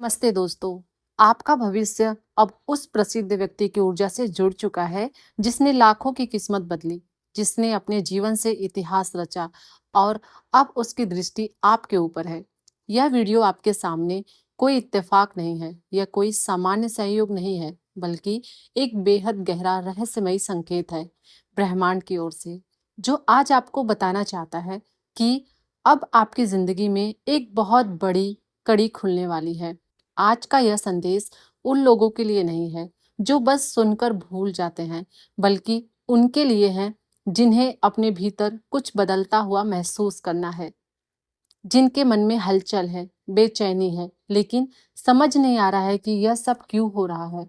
नमस्ते दोस्तों। आपका भविष्य अब उस प्रसिद्ध व्यक्ति की ऊर्जा से जुड़ चुका है जिसने लाखों की किस्मत बदली, जिसने अपने जीवन से इतिहास रचा और अब उसकी दृष्टि आपके ऊपर है। यह वीडियो आपके सामने कोई इत्तेफाक नहीं है, यह कोई सामान्य सहयोग नहीं है, बल्कि एक बेहद गहरा रहस्यमयी संकेत है ब्रह्मांड की ओर से, जो आज आपको बताना चाहता है कि अब आपकी जिंदगी में एक बहुत बड़ी कड़ी खुलने वाली है। आज का यह संदेश उन लोगों के लिए नहीं है जो बस सुनकर भूल जाते हैं, बल्कि उनके लिए है जिन्हें अपने भीतर कुछ बदलता हुआ महसूस करना है, जिनके मन में हलचल है, बेचैनी है, लेकिन समझ नहीं आ रहा है कि यह सब क्यों हो रहा है।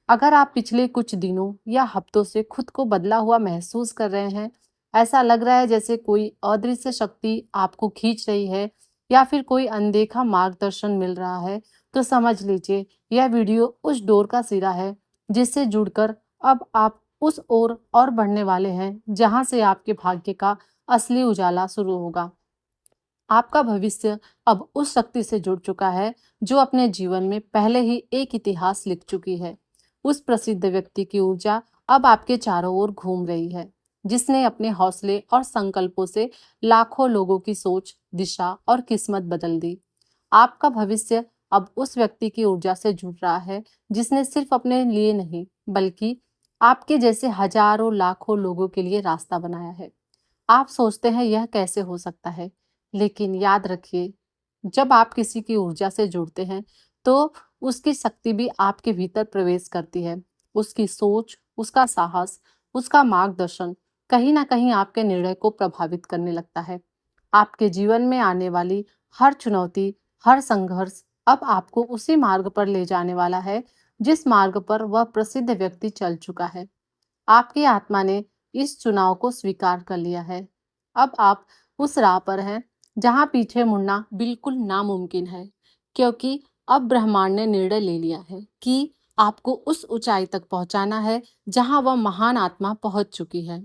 अगर आप पिछले कुछ दिनों या हफ्तों से खुद को बदला हुआ महसूस कर रहे हैं, ऐसा लग रहा है जैसे कोई अदृश्य शक्ति आपको खींच रही है या फिर कोई अनदेखा मार्गदर्शन मिल रहा है, तो समझ लीजिए यह वीडियो उस डोर का सिरा है जिससे जुड़कर अब आप उस ओर और बढ़ने वाले हैं जहां से आपके भाग्य का असली उजाला शुरू होगा। आपका भविष्य अब उस शक्ति से जुड़ चुका है जो अपने जीवन में पहले ही एक इतिहास लिख चुकी है। उस प्रसिद्ध व्यक्ति की ऊर्जा अब आपके चारों ओर घूम रही है, जिसने अपने हौसले और संकल्पों से लाखों लोगों की सोच, दिशा और किस्मत बदल दी। आपका भविष्य अब उस व्यक्ति की ऊर्जा से जुड़ रहा है जिसने सिर्फ अपने लिए नहीं, बल्कि आपके जैसे हजारों लाखों लोगों के लिए रास्ता बनाया है। आप सोचते हैं यह कैसे हो सकता है, लेकिन याद रखिए, जब आप किसी की ऊर्जा से जुड़ते हैं, तो उसकी शक्ति भी आपके भीतर प्रवेश करती है। उसकी सोच, उसका साहस, उसका मार्गदर्शन कहीं ना कहीं आपके निर्णय को प्रभावित करने लगता है। आपके जीवन में आने वाली हर चुनौती, हर संघर्ष अब आपको उसी मार्ग पर ले जाने वाला है जिस मार्ग पर वह प्रसिद्ध व्यक्ति चल चुका है। आपकी आत्मा ने इस चुनाव को स्वीकार कर लिया है। अब आप उस राह पर हैं जहां पीछे मुड़ना बिल्कुल नामुमकिन है, क्योंकि अब ब्रह्मांड ने निर्णय ले लिया है कि आपको उस ऊंचाई तक पहुंचाना है जहां वह महान आत्मा पहुंच चुकी है।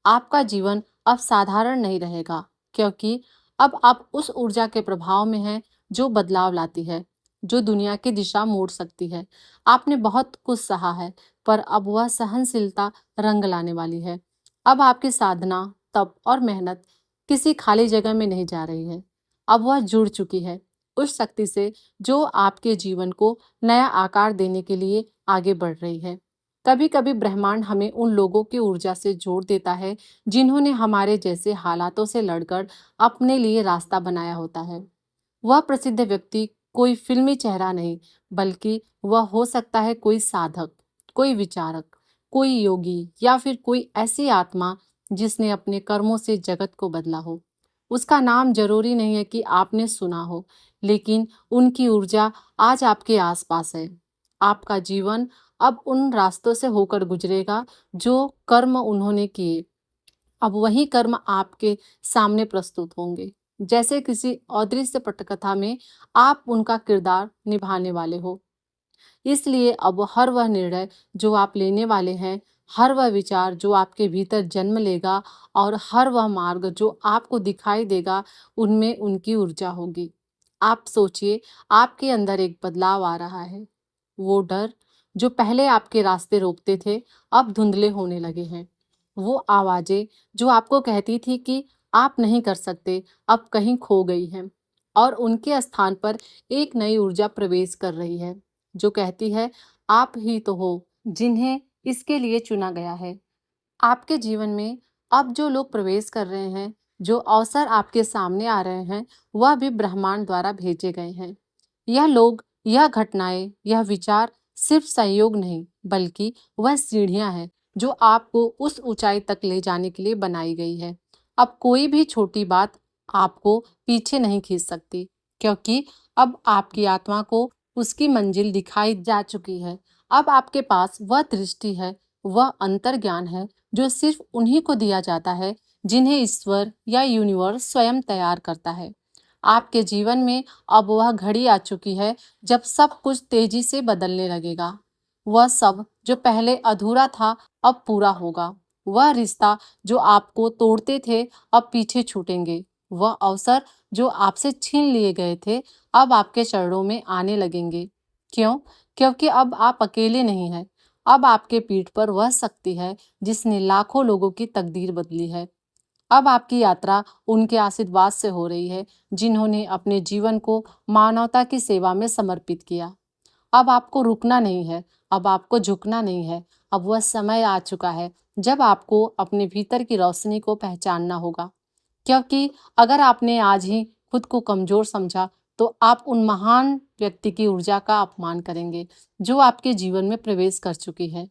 आपका जीवन अब साधारण नहीं रहेगा, क्योंकि अब आप उस ऊर्जा के प्रभाव में हैं जो बदलाव लाती है, जो दुनिया की दिशा मोड़ सकती है। आपने बहुत कुछ सहा है, पर अब वह सहनशीलता रंग लाने वाली है। अब आपकी साधना, तप और मेहनत किसी खाली जगह में नहीं जा रही है। अब वह जुड़ चुकी है उस शक्ति से जो आपके जीवन को नया आकार देने के लिए आगे बढ़ रही है। कभी कभी ब्रह्मांड हमें उन लोगों की ऊर्जा से जोड़ देता है जिन्होंने हमारे जैसे हालातों से लड़कर अपने लिए रास्ता बनाया होता है। वह प्रसिद्ध व्यक्ति कोई फिल्मी चेहरा नहीं, बल्कि वह हो सकता है कोई साधक, कोई विचारक, कोई योगी या फिर कोई ऐसी आत्मा जिसने अपने कर्मों से जगत को बदला हो। उसका नाम जरूरी नहीं है कि आपने सुना हो, लेकिन उनकी ऊर्जा आज आपके आसपास है। आपका जीवन अब उन रास्तों से होकर गुजरेगा जो कर्म उन्होंने किए। अब वही कर्म आपके सामने प्रस्तुत होंगे, जैसे किसी अदृश्य पटकथा में आप उनका किरदार निभाने वाले हो। इसलिए अब हर वह निर्णय जो आप लेने वाले हैं, हर वह विचार जो आपके भीतर जन्म लेगा और हर वह मार्ग जो आपको दिखाई देगा, उनमें उनकी ऊर्जा होगी। आप सोचिए, आपके अंदर एक बदलाव आ रहा है। वो डर जो पहले आपके रास्ते रोकते थे, अब धुंधले होने लगे हैं। वो आवाजें जो आपको कहती थी कि आप नहीं कर सकते, अब कहीं खो गई हैं और उनके स्थान पर एक नई ऊर्जा प्रवेश कर रही है जो कहती है, आप ही तो हो जिन्हें इसके लिए चुना गया है। आपके जीवन में अब जो लोग प्रवेश कर रहे हैं, जो अवसर आपके सामने आ रहे हैं, वह भी ब्रह्मांड द्वारा भेजे गए हैं। यह लोग, यह घटनाएं, यह विचार सिर्फ सहयोग नहीं, बल्कि वह सीढ़ियां हैं जो आपको उस ऊंचाई तक ले जाने के लिए बनाई गई है। अब कोई भी छोटी बात आपको पीछे नहीं खींच सकती, क्योंकि अब आपकी आत्मा को उसकी मंजिल दिखाई जा चुकी है। अब आपके पास वह दृष्टि है, वह अंतर ज्ञान है जो सिर्फ उन्हीं को दिया जाता है जिन्हें ईश्वर या यूनिवर्स स्वयं तैयार करता है। आपके जीवन में अब वह घड़ी आ चुकी है जब सब कुछ तेजी से बदलने लगेगा। वह सब जो पहले अधूरा था अब पूरा होगा। वह रिश्ता जो आपको तोड़ते थे अब पीछे छूटेंगे। वह अवसर जो आपसे छीन लिए गए थे अब आपके चरणों में आने लगेंगे। क्यों? क्योंकि अब आप अकेले नहीं हैं। अब आपके पीठ पर वह शक्ति है जिसने लाखों लोगों की तकदीर बदली है। अब आपकी यात्रा उनके आशीर्वाद से हो रही है जिन्होंने अपने जीवन को मानवता की सेवा में समर्पित किया। अब आपको रुकना नहीं है, अब आपको झुकना नहीं है। अब वह समय आ चुका है जब आपको अपने भीतर की रोशनी को पहचानना होगा। क्योंकि अगर आपने आज ही खुद को कमजोर समझा तो आप उन महान व्यक्ति की ऊर्जा का अपमान करेंगे जो आपके जीवन में प्रवेश कर चुकी है।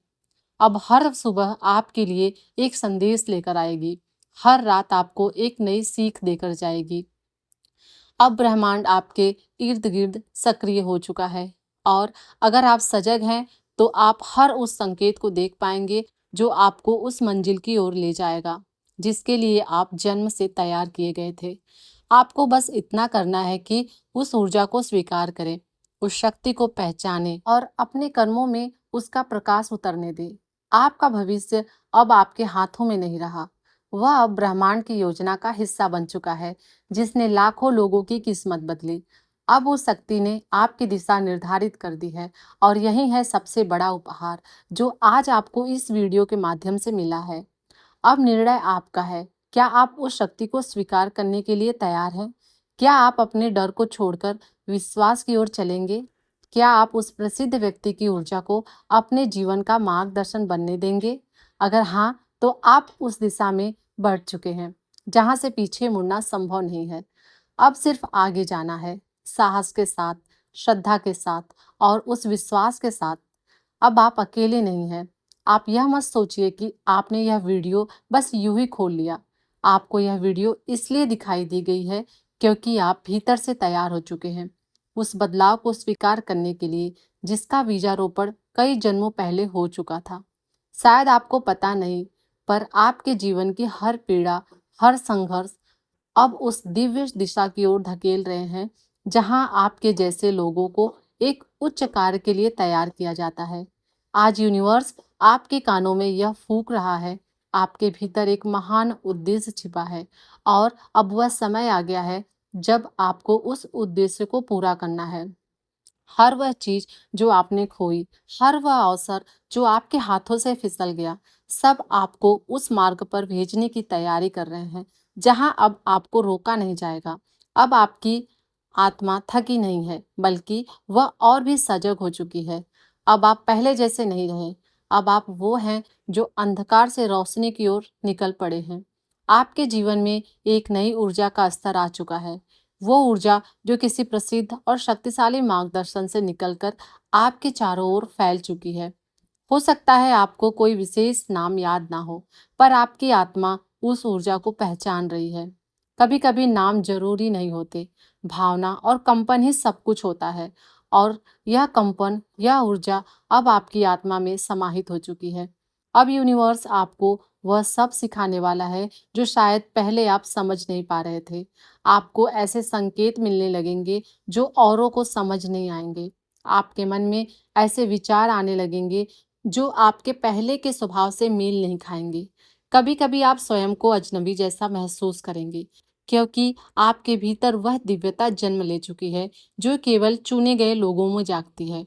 अब हर सुबह आपके लिए एक संदेश लेकर आएगी, हर रात आपको एक नई सीख देकर जाएगी। अब ब्रह्मांड आपके इर्द गिर्द सक्रिय हो चुका है और अगर आप सजग हैं तो आप हर उस संकेत को देख पाएंगे जो आपको उस मंजिल की ओर ले जाएगा जिसके लिए आप जन्म से तैयार किए गए थे। आपको बस इतना करना है कि उस ऊर्जा को स्वीकार करें, उस शक्ति को पहचानें और अपने कर्मों में उसका प्रकाश उतरने दें। आपका भविष्य अब आपके हाथों में नहीं रहा, वह अब ब्रह्मांड की योजना का हिस्सा बन चुका है जिसने लाखों लोगों की किस्मत बदली। अब उस शक्ति ने आपकी दिशा निर्धारित कर दी है और यही है सबसे बड़ा उपहार जो आज आपको इस वीडियो के माध्यम से मिला है। अब निर्णय आपका है। क्या आप उस शक्ति को स्वीकार करने के लिए तैयार हैं? क्या आप अपने डर को छोड़कर विश्वास की ओर चलेंगे? क्या आप उस प्रसिद्ध व्यक्ति की ऊर्जा को अपने जीवन का मार्गदर्शन बनने देंगे? अगर हाँ, तो आप उस दिशा में बढ़ चुके हैं जहां से पीछे मुड़ना संभव नहीं है। अब सिर्फ आगे जाना है, साहस के साथ, श्रद्धा के साथ और उस विश्वास के साथ। अब आप अकेले नहीं हैं। आप यह मत सोचिए कि आपने यह वीडियो बस यूं ही खोल लिया। आपको यह वीडियो इसलिए दिखाई दी गई है क्योंकि आप भीतर से तैयार हो चुके हैं उस बदलाव को स्वीकार करने के लिए जिसका बीजारोपण कई जन्मों पहले हो चुका था। शायद आपको पता नहीं, पर आपके जीवन की हर पीड़ा, हर संघर्ष अब उस दिव्य दिशा की ओर धकेल रहे हैं जहां आपके जैसे लोगों को एक उच्च कार्य के लिए तैयार किया जाता है। आज यूनिवर्स आपके कानों में यह फूंक रहा है, आपके भीतर एक महान उद्देश्य छिपा है और अब वह समय आ गया है जब आपको उस उद्देश्य को पूरा करना है। हर वह चीज जो आपने खोई, हर वह अवसर जो आपके हाथों से फिसल गया, सब आपको उस मार्ग पर भेजने की तैयारी कर रहे हैं जहां अब आपको रोका नहीं जाएगा। अब आपकी आत्मा थकी नहीं है, बल्कि वह और भी सजग हो चुकी है। अब आप पहले जैसे नहीं रहे। अब आप वो हैं जो अंधकार से रोशनी की ओर निकल पड़े हैं। आपके जीवन में एक नई ऊर्जा का स्तर आ चुका है। वो ऊर्जा जो किसी प्रसिद्ध और शक्तिशाली मार्गदर्शन से निकलकर आपके चारों ओर फैल चुकी है। हो सकता है आपको कोई विशेष नाम याद ना हो, पर आपकी आत्मा उस ऊर्जा को पहचान रही है। कभी कभी नाम जरूरी नहीं होते, भावना और कंपन ही सब कुछ होता है। और यह कंपन, यह ऊर्जा अब आपकी आत्मा में समाहित हो चुकी है। अब यूनिवर्स आपको वह सब सिखाने वाला है जो शायद पहले आप समझ नहीं पा रहे थे। आपको ऐसे संकेत मिलने लगेंगे जो औरों को समझ नहीं आएंगे। आपके मन में ऐसे विचार आने लगेंगे जो आपके पहले के स्वभाव से मेल नहीं खाएंगे। कभी कभी आप स्वयं को अजनबी जैसा महसूस करेंगे क्योंकि आपके भीतर वह दिव्यता जन्म ले चुकी है जो केवल चुने गए लोगों में जागती है।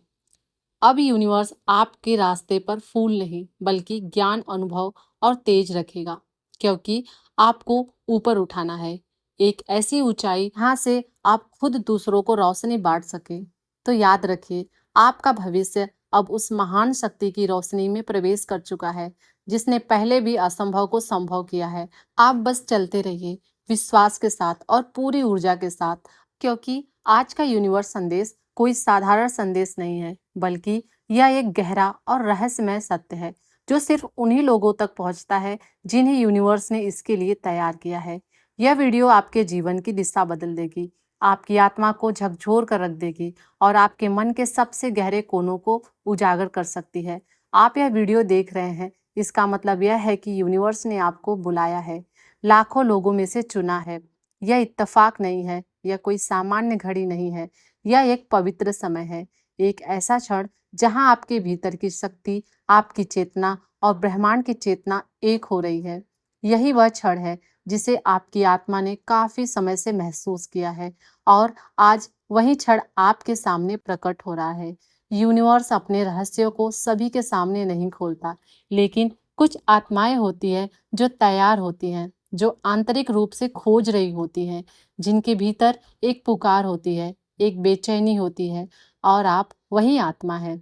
अब यूनिवर्स आपके रास्ते पर फूल नहीं बल्कि ज्ञान, अनुभव और तेज रखेगा क्योंकि आपको ऊपर उठाना है, एक ऐसी ऊंचाई जहां से आप खुद दूसरों को रोशनी बांट सके। तो याद रखिए, आपका भविष्य अब उस महान शक्ति की रोशनी में प्रवेश कर चुका है जिसने पहले भी असंभव को संभव किया है। आप बस चलते रहिए, विश्वास के साथ और पूरी ऊर्जा के साथ, क्योंकि आज का यूनिवर्स संदेश कोई साधारण संदेश नहीं है, बल्कि यह एक गहरा और रहस्यमय सत्य है जो सिर्फ उन्हीं लोगों तक पहुंचता है जिन्हें यूनिवर्स ने इसके लिए तैयार किया है। यह वीडियो आपके जीवन की दिशा बदल देगी, आपकी आत्मा को झकझोर कर रख देगी और आपके मन के सबसे गहरे कोनों को उजागर कर सकती है। आप यह वीडियो देख रहे हैं, इसका मतलब यह है कि यूनिवर्स ने आपको बुलाया है, लाखों लोगों में से चुना है। यह इत्तेफाक नहीं है, यह कोई सामान्य घड़ी नहीं है, यह एक पवित्र समय है, एक ऐसा क्षण जहां आपके भीतर की शक्ति, आपकी चेतना और ब्रह्मांड की चेतना एक हो रही है। यही वह क्षण है जिसे आपकी आत्मा ने काफी समय से महसूस किया है और आज वही क्षण आपके सामने प्रकट हो रहा है। यूनिवर्स अपने रहस्यों को सभी के सामने नहीं खोलता, लेकिन कुछ आत्माएं होती हैं जो तैयार होती हैं, जो आंतरिक रूप से खोज रही होती हैं, जिनके भीतर एक पुकार होती है, एक बेचैनी होती है, और आप वही आत्मा है।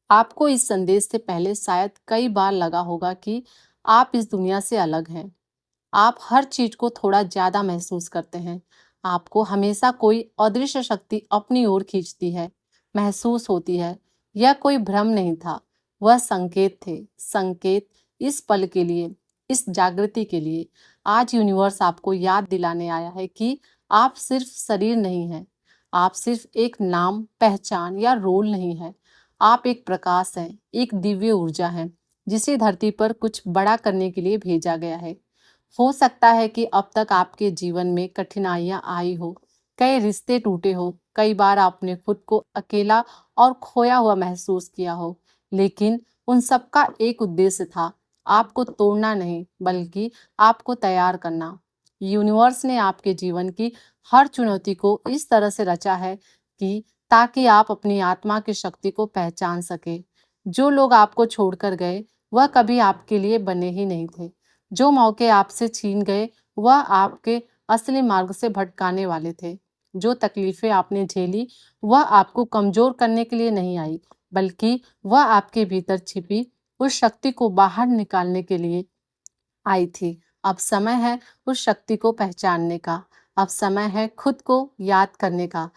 आपको इस संदेश से पहले शायद कई बार लगा होगा कि आप इस दुनिया से अलग हैं। आप हर चीज को थोड़ा ज्यादा महसूस करते हैं। आपको हमेशा कोई अदृश्य शक्ति अपनी ओर खींचती है, महसूस होती है। यह कोई भ्रम नहीं था, वह संकेत थे, संकेत इस पल के लिए, इस जागृति के लिए। आज यूनिवर्स आपको याद दिलाने आया है कि आप सिर्फ शरीर नहीं हैं, आप सिर्फ एक नाम, पहचान या रोल नहीं है। आप एक प्रकाश हैं, एक दिव्य ऊर्जा है, जिसे धरती पर कुछ बड़ा करने के लिए भेजा गया है। हो सकता है कि अब तक आपके जीवन में कठिनाइयां आई हो, कई रिश्ते टूटे हो, कई बार आपने खुद को अकेला और खोया हुआ महसूस किया हो, लेकिन उन सब का एक उद्देश्य था, आपको तोड़ना नहीं, बल्कि आपको तैयार करना। यूनिवर्स ने आपके जीवन की हर चुनौती को इस तरह से रचा है कि ताकि आप अपनी आत्मा की शक्ति को पहचान सके। जो लोग आपको छोड़कर गए, वह कभी आपके लिए बने ही नहीं थे। जो मौके आपसे छीन गए, वह आपके असली मार्ग से भटकाने वाले थे। जो तकलीफें आपने झेली, वह आपको कमजोर करने के लिए नहीं आई, बल्कि वह आपके भीतर छिपी उस शक्ति को बाहर निकालने के लिए आई थी। अब समय है उस शक्ति को पहचानने का। अब समय है खुद को याद करने का